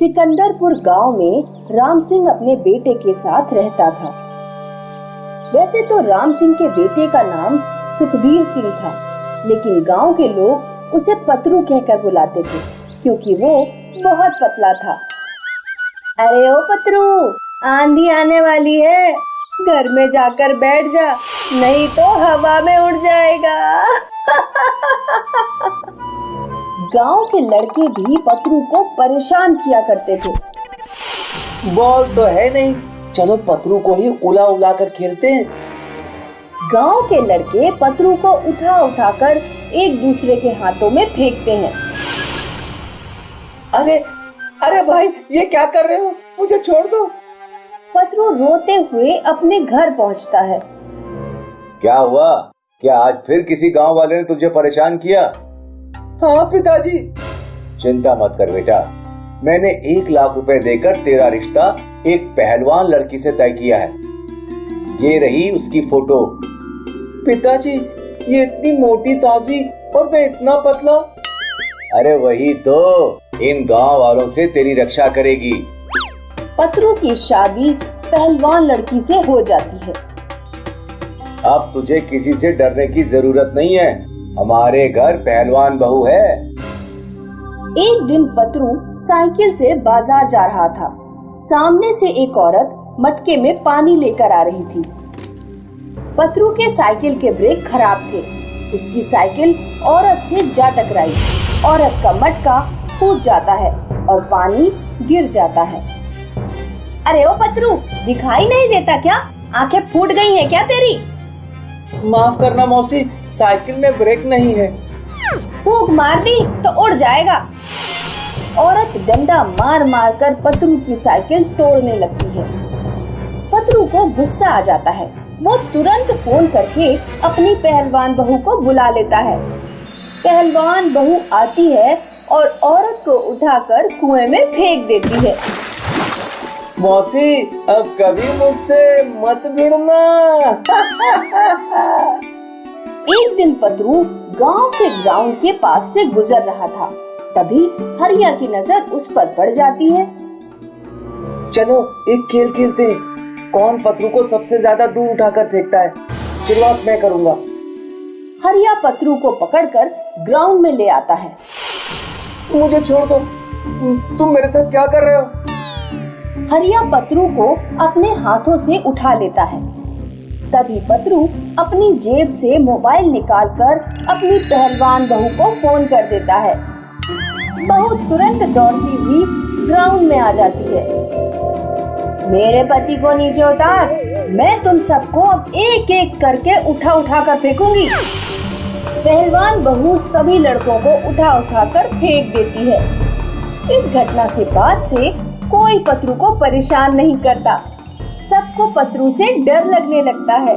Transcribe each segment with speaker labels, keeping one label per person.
Speaker 1: सिकंदरपुर गांव में राम सिंह अपने बेटे के साथ रहता था। वैसे तो राम सिंह के बेटे का नाम सुखबीर सिंह था, लेकिन गांव के लोग उसे पतरू कहकर बुलाते थे क्योंकि वो बहुत पतला था। अरे ओ पतरू, आंधी आने वाली है, घर में जाकर बैठ जा, नहीं तो हवा में उड़ जाएगा। गांव के लड़के भी पतरू को परेशान किया करते थे।
Speaker 2: बॉल तो है नहीं, चलो पतरू को ही उला उला कर खेलते हैं।
Speaker 1: गांव के लड़के पतरू को उठा उठा कर एक दूसरे के हाथों में फेंकते हैं।
Speaker 2: अरे अरे भाई, ये क्या कर रहे हो, मुझे छोड़ दो।
Speaker 1: पतरू रोते हुए अपने घर पहुंचता है।
Speaker 3: क्या हुआ? क्या आज फिर किसी गांव वाले ने तुझे परेशान किया?
Speaker 2: हाँ पिताजी।
Speaker 3: चिंता मत कर बेटा, मैंने 1 लाख रुपए देकर तेरा रिश्ता एक पहलवान लड़की से तय किया है। ये रही उसकी फोटो।
Speaker 2: पिताजी, ये इतनी मोटी ताजी और मैं इतना पतला।
Speaker 3: अरे वही तो इन गांव वालों से तेरी रक्षा करेगी।
Speaker 1: पतरू की शादी पहलवान लड़की से हो जाती है।
Speaker 3: अब तुझे किसी से डरने की जरूरत नहीं है, हमारे घर पहलवान बहू है।
Speaker 1: एक दिन पतरू साइकिल से बाजार जा रहा था। सामने से एक औरत मटके में पानी लेकर आ रही थी। पतरू के साइकिल के ब्रेक खराब थे। उसकी साइकिल औरत से जा टकराई। औरत का मटका फूट जाता है और पानी गिर जाता है। अरे ओ पतरू, दिखाई नहीं देता क्या? आंखें फूट गई हैं क्या तेरी?
Speaker 2: माफ करना मौसी, साइकिल में ब्रेक नहीं है।
Speaker 1: फूंक मार दी तो उड़ जाएगा। औरत डंडा मार मार कर पतरू की साइकिल तोड़ने लगती है। पतरू को गुस्सा आ जाता है। वो तुरंत फोन करके अपनी पहलवान बहू को बुला लेता है। पहलवान बहू आती है और औरत को उठाकर कुएं में फेंक देती है।
Speaker 2: मौसी, अब कभी मुझसे मत भिड़ना।
Speaker 1: एक दिन पतरू गांव के ग्राउंड के पास से गुजर रहा था। तभी हरिया की नजर उस पर पड़ जाती है।
Speaker 2: चलो एक खेल खेलते हैं, कौन पतरू को सबसे ज्यादा दूर उठाकर फेंकता है। शुरुआत मैं करूंगा।
Speaker 1: हरिया पतरू को पकड़कर ग्राउंड में ले आता है।
Speaker 2: मुझे छोड़ दो, तुम मेरे साथ क्या कर रहे हो?
Speaker 1: हरिया पतरू को अपने हाथों से उठा लेता है। तभी पतरू अपनी जेब से मोबाइल निकालकर अपनी पहलवान बहू को फोन कर देता है। बहू तुरंत दौड़ती हुई ग्राउंड में आ जाती है। मेरे पति को नीचे उतार, मैं तुम सबको अब एक एक करके उठा उठा कर फेंकूंगी। पहलवान बहू सभी लड़कों को उठा उठा कर फेंक देती है। इस घटना के बाद से कोई पतरू को परेशान नहीं करता। सबको पतरू से डर लगने लगता है।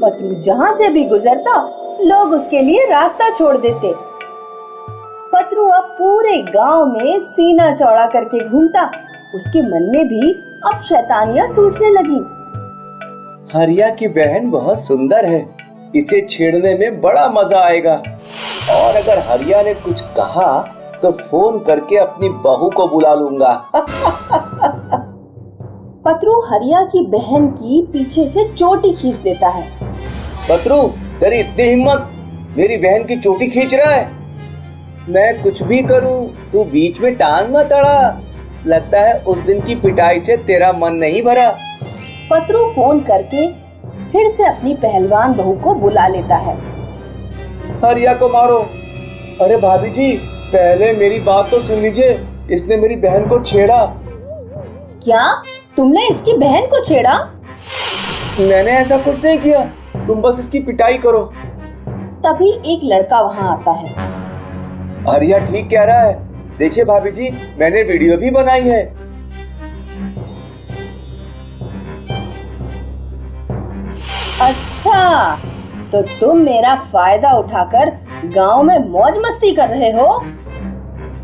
Speaker 1: पतरू जहाँ से भी गुजरता, लोग उसके लिए रास्ता छोड़ देते। पतरू अब पूरे गांव में सीना चौड़ा करके घूमता। उसके मन में भी अब शैतानियां सूझने लगी।
Speaker 3: हरिया की बहन बहुत सुंदर है, इसे छेड़ने में बड़ा मजा आएगा। और अगर हरिया ने कुछ कहा तो फोन करके अपनी बहू को बुला लूंगा।
Speaker 1: पतरू हरिया की बहन की पीछे से चोटी खींच देता है।
Speaker 3: पतरू, तेरी इतनी हिम्मत, मेरी बहन की चोटी खींच रहा है? मैं कुछ भी करूं, तू बीच में टांग मत अड़ा। लगता है उस दिन की पिटाई से तेरा मन नहीं भरा।
Speaker 1: पतरू फोन करके फिर से अपनी पहलवान बहू को बुला लेता है।
Speaker 2: हरिया को मारो। अरे भाभी जी, पहले मेरी बात तो सुन लीजिए, इसने मेरी बहन को छेड़ा।
Speaker 1: क्या तुमने इसकी बहन को छेड़ा?
Speaker 2: मैंने ऐसा कुछ नहीं किया, तुम बस इसकी पिटाई करो।
Speaker 1: तभी एक लड़का वहाँ आता है।
Speaker 3: हरिया ठीक कह रहा है, देखिए भाभी जी, मैंने वीडियो भी बनाई है।
Speaker 1: अच्छा, तो तुम मेरा फायदा उठाकर गांव में मौज मस्ती कर रहे हो?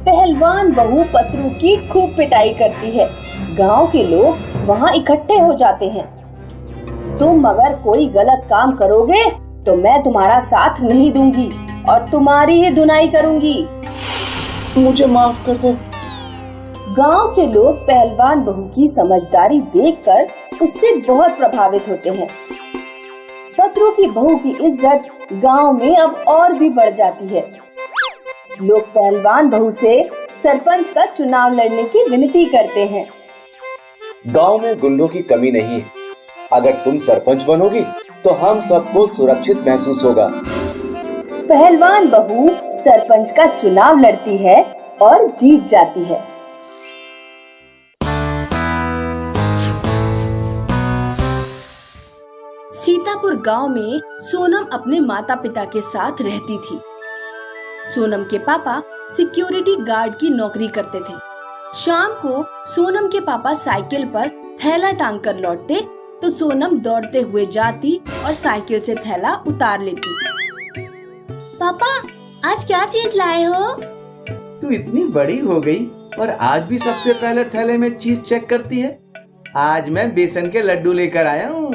Speaker 1: पहलवान बहू पतरू की खूब पिटाई करती है। गांव के लोग वहां इकट्ठे हो जाते हैं। तुम अगर कोई गलत काम करोगे तो मैं तुम्हारा साथ नहीं दूंगी और तुम्हारी ही धुनाई करूंगी।
Speaker 2: मुझे माफ कर दो।
Speaker 1: गांव के लोग पहलवान बहू की समझदारी देखकर उससे बहुत प्रभावित होते हैं। पतरू की बहू की इज्जत गांव में अब और भी बढ़ जाती है। लोग पहलवान बहू से सरपंच का चुनाव लड़ने की विनती करते हैं।
Speaker 3: गांव में गुंडों की कमी नहीं है। अगर तुम सरपंच बनोगी तो हम सबको सुरक्षित महसूस होगा।
Speaker 1: पहलवान बहू सरपंच का चुनाव लड़ती है और जीत जाती है। सीतापुर गांव में सोनम अपने माता पिता के साथ रहती थी। सोनम के पापा सिक्योरिटी गार्ड की नौकरी करते थे। शाम को सोनम के पापा साइकिल पर थैला टांग कर लौटते तो सोनम दौड़ते हुए जाती और साइकिल से थैला उतार लेती। पापा, आज क्या चीज लाए हो?
Speaker 4: तू इतनी बड़ी हो गई और आज भी सबसे पहले थैले में चीज चेक करती है। आज मैं बेसन के लड्डू लेकर आया हूँ।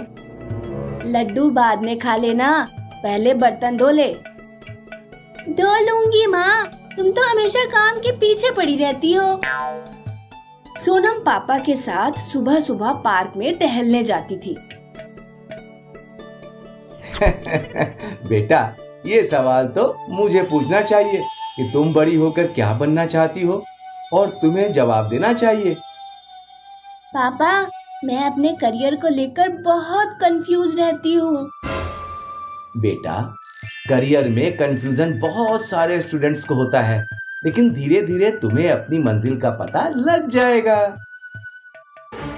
Speaker 1: लड्डू बाद में खा लेना, पहले बर्तन धो ले। धो लूंगी माँ, तुम तो हमेशा काम के पीछे पड़ी रहती हो। सोनम पापा के साथ सुबह सुबह पार्क में टहलने जाती थी।
Speaker 4: बेटा, ये सवाल तो मुझे पूछना चाहिए कि तुम बड़ी होकर क्या बनना चाहती हो, और तुम्हें जवाब देना चाहिए।
Speaker 1: पापा, मैं अपने करियर को लेकर बहुत कंफ्यूज रहती हूँ।
Speaker 4: बेटा, करियर में कंफ्यूजन बहुत सारे स्टूडेंट्स को होता है, लेकिन धीरे धीरे तुम्हें अपनी मंजिल का पता लग जाएगा।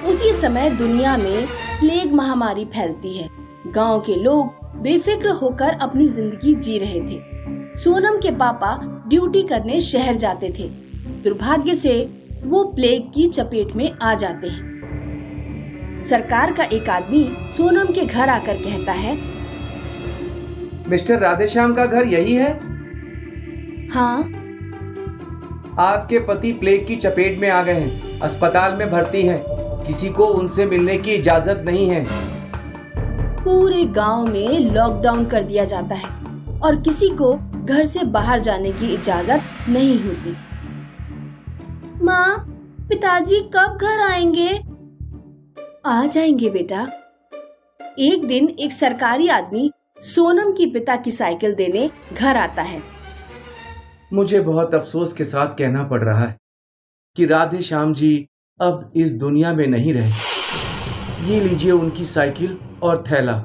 Speaker 1: उसी समय दुनिया में प्लेग महामारी फैलती है। गांव के लोग बेफिक्र होकर अपनी जिंदगी जी रहे थे। सोनम के पापा ड्यूटी करने शहर जाते थे। दुर्भाग्य से वो प्लेग की चपेट में आ जाते हैं। सरकार का एक आदमी सोनम के घर आकर कहता है,
Speaker 4: मिस्टर राधेश्याम का घर यही है?
Speaker 1: हाँ।
Speaker 4: आपके पति प्लेग की चपेट में आ गए हैं, अस्पताल में भर्ती हैं। किसी को उनसे मिलने की इजाजत नहीं है।
Speaker 1: पूरे गांव में लॉकडाउन कर दिया जाता है और किसी को घर से बाहर जाने की इजाजत नहीं होती। माँ, पिताजी कब घर आएंगे? आ जाएंगे बेटा। एक दिन एक सरकारी आदमी सोनम की पिता की साइकिल देने घर आता है।
Speaker 4: मुझे बहुत अफसोस के साथ कहना पड़ रहा है कि राधे श्याम जी अब इस दुनिया में नहीं रहे। ये लीजिए उनकी साइकिल और थैला।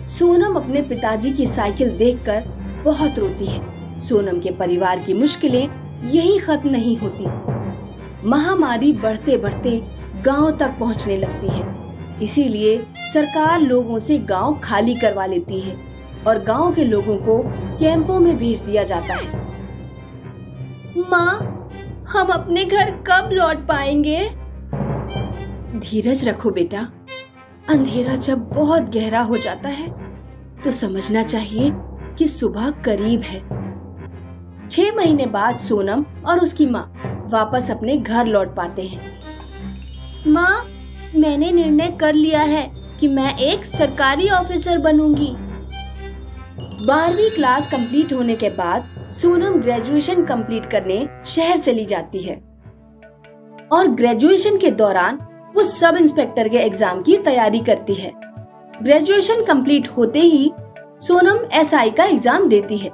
Speaker 1: सोनम अपने पिताजी की साइकिल देखकर बहुत रोती है। सोनम के परिवार की मुश्किलें यहीं खत्म नहीं होती। महामारी बढ़ते बढ़ते गांव तक पहुंचने लगती है। इसीलिए सरकार लोगों से गांव खाली करवा लेती है और गांव के लोगों को कैंपों में भेज दिया जाता है। माँ, हम अपने घर कब लौट पाएंगे? धीरज रखो बेटा। अंधेरा जब बहुत गहरा हो जाता है तो समझना चाहिए कि सुबह करीब है। 6 महीने बाद सोनम और उसकी माँ वापस अपने घर लौट पाते हैं। माँ, मैंने निर्णय कर लिया है कि मैं एक सरकारी ऑफिसर बनूंगी। 12वीं क्लास कंप्लीट होने के बाद सोनम ग्रेजुएशन कंप्लीट करने शहर चली जाती है और ग्रेजुएशन के दौरान वो सब इंस्पेक्टर के एग्जाम की तैयारी करती है। ग्रेजुएशन कंप्लीट होते ही सोनम एसआई का एग्जाम देती है।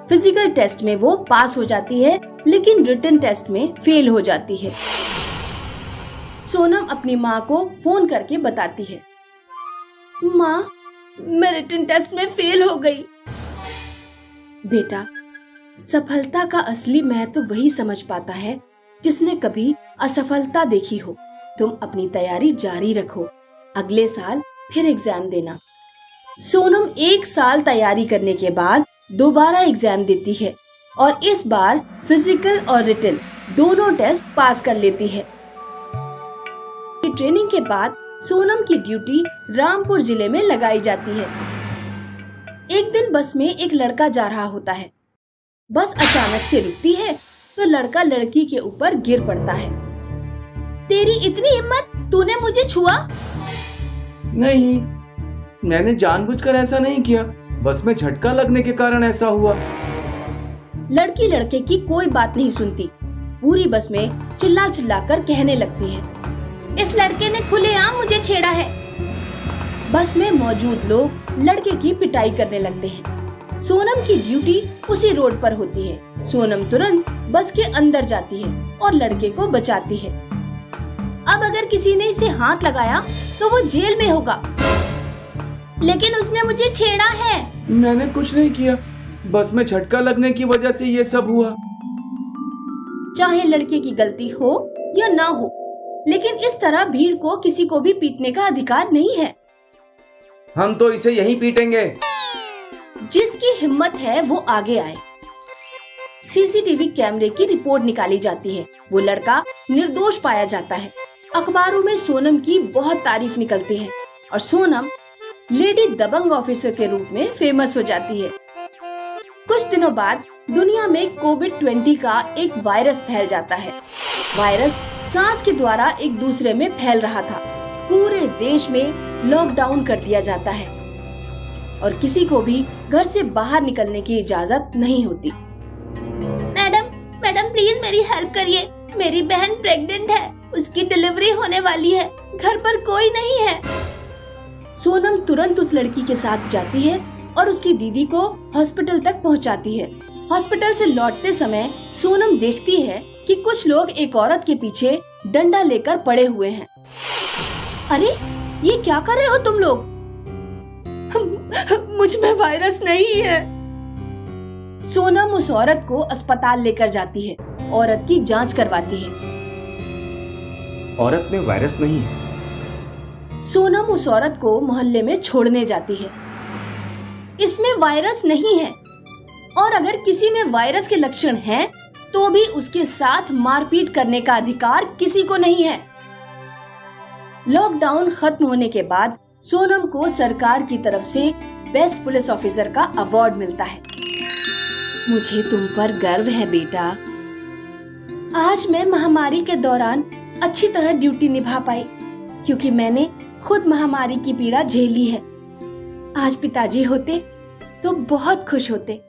Speaker 1: फिजिकल टेस्ट में वो पास हो जाती है, लेकिन रिटन टेस्ट में फेल हो जाती है। सोनम अपनी माँ को फोन करके बताती है, माँ, मैं रिटन टेस्ट में फेल हो गई। बेटा, सफलता का असली महत्व वही समझ पाता है जिसने कभी असफलता देखी हो। तुम अपनी तैयारी जारी रखो, अगले साल फिर एग्जाम देना। सोनम 1 साल तैयारी करने के बाद दोबारा एग्जाम देती है और इस बार फिजिकल और रिटन दोनों टेस्ट पास कर लेती है। ट्रेनिंग के बाद सोनम की ड्यूटी रामपुर जिले में लगाई जाती है। एक दिन बस में एक लड़का जा रहा होता है। बस अचानक से रुकती है तो लड़का लड़की के ऊपर गिर पड़ता है। तेरी इतनी हिम्मत, तूने मुझे छुआ?
Speaker 4: नहीं, मैंने जानबूझकर ऐसा नहीं किया, बस में झटका लगने के कारण ऐसा हुआ।
Speaker 1: लड़की लड़के की कोई बात नहीं सुनती। पूरी बस में चिल्ला चिल्ला कर कहने लगती है, इस लड़के ने खुलेआम मुझे छेड़ा है। बस में मौजूद लोग लड़के की पिटाई करने लगते हैं। सोनम की ड्यूटी उसी रोड पर होती है। सोनम तुरंत बस के अंदर जाती है और लड़के को बचाती है। अब अगर किसी ने इसे हाथ लगाया तो वो जेल में होगा। लेकिन उसने मुझे छेड़ा है।
Speaker 4: मैंने कुछ नहीं किया, बस में झटका लगने की वजह से ये सब हुआ।
Speaker 1: चाहे लड़के की गलती हो या ना हो, लेकिन इस तरह भीड़ को किसी को भी पीटने का अधिकार नहीं है।
Speaker 4: हम तो इसे यहीं पीटेंगे।
Speaker 1: जिसकी हिम्मत है वो आगे आए। सीसीटीवी कैमरे की रिपोर्ट निकाली जाती है। वो लड़का निर्दोष पाया जाता है। अखबारों में सोनम की बहुत तारीफ निकलती है और सोनम लेडी दबंग ऑफिसर के रूप में फेमस हो जाती है। कुछ दिनों बाद दुनिया में कोविड-20 का एक वायरस फैल जाता है। वायरस सांस के द्वारा एक दूसरे में फैल रहा था। पूरे देश में लॉकडाउन कर दिया जाता है और किसी को भी घर से बाहर निकलने की इजाजत नहीं होती। मैडम प्लीज मेरी हेल्प करिए। मेरी बहन प्रेग्नेंट है, उसकी डिलीवरी होने वाली है, घर पर कोई नहीं है। सोनम तुरंत उस लड़की के साथ जाती है और उसकी दीदी को हॉस्पिटल तक पहुंचाती है। हॉस्पिटल से लौटते समय सोनम देखती है कि कुछ लोग एक औरत के पीछे डंडा लेकर पड़े हुए हैं। अरे ये क्या कर रहे हो तुम लोग? मुझ में वायरस नहीं है। सोनम उस औरत को अस्पताल लेकर जाती है। औरत की जांच करवाती है।
Speaker 4: औरत में वायरस नहीं है।
Speaker 1: सोनम उस औरत को मोहल्ले में छोड़ने जाती है। इसमें वायरस नहीं है और अगर किसी में वायरस के लक्षण हैं, तो भी उसके साथ मारपीट करने का अधिकार किसी को नहीं है। लॉकडाउन खत्म होने के बाद सोनम को सरकार की तरफ से बेस्ट पुलिस ऑफिसर का अवार्ड मिलता है। मुझे तुम पर गर्व है बेटा। आज मैं महामारी के दौरान अच्छी तरह ड्यूटी निभा पाई क्योंकि मैंने खुद महामारी की पीड़ा झेली है। आज पिताजी होते तो बहुत खुश होते।